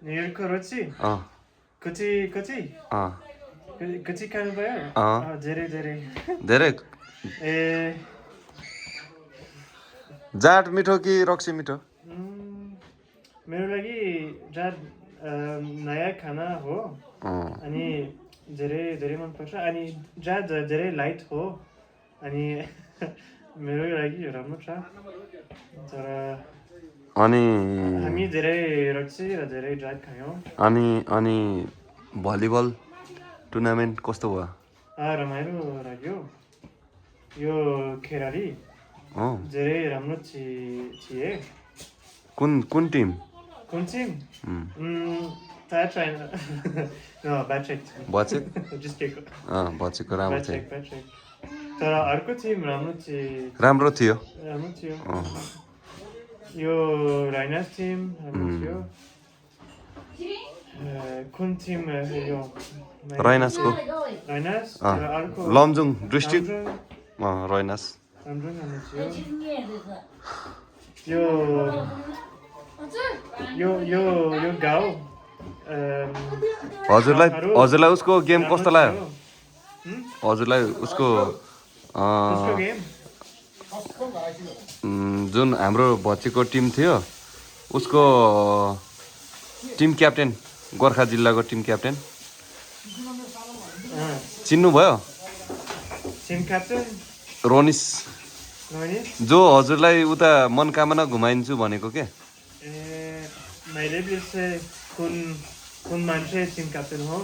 न्युयोर्कको रोची कति कति कति खानुभयो धेरै धेरै धेरै ए जाट मिठो कि रक्सी मिठो मेरो लागि जाट नयाँ खाना हो अनि धेरै धेरै मनपर्छ अनि जाट धेरै लाइट हो अनि मेरो लागि राम्रो छ तर अनि हामी धेरै रक्सी र धेरै जाट खायौँ अनि भलिबल टुर्नामेन्ट कस्तो भयो रमाइलो लाग्यो यो खेलाडी धेरै राम्रो थिए कुन टिम कुन टिम थाहा छैन बचेक जिस्केको बचेको राम्रो थियो तर अर्को टिम राम्रो थियो यो राइनास टिम राम्रो थियो कुन टिम यो राइनास अर्को लमजुङ डिस्ट्रिक्ट राइनास राम्रो थियो यो यो यो यो गाउँ हजुरलाई उसको गेम कस्तो लाग्यो हजुरलाई उसको जुन हाम्रो भच्चीको टिम थियो उसको टिम क्याप्टेन गोर्खा जिल्लाको टिम क्याप्टेन चिन्नुभयो टिम क्याप्टेन रोनिस जो हजुरलाई उता मनकामना घुमाइदिन्छु भनेको के मैले बिर्से कुन मान्छे टिम क्याप्टेन हो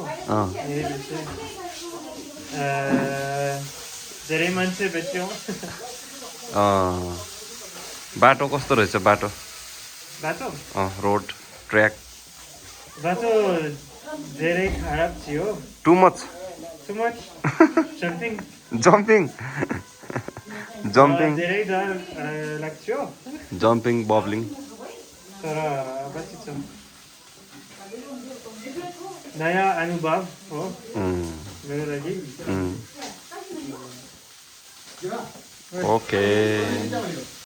धेरै मान्छे भेट्यौँ बाटो कस्तो रहेछ बाटो रोड ट्र्याक बाटो धेरै खराब थियो टु मच जम्पिङ धेरै डर लाग्थ्यो जम्पिङ बब्लिङ तर बसी छ नयाँ अनुभव हो मेरो लागि ओके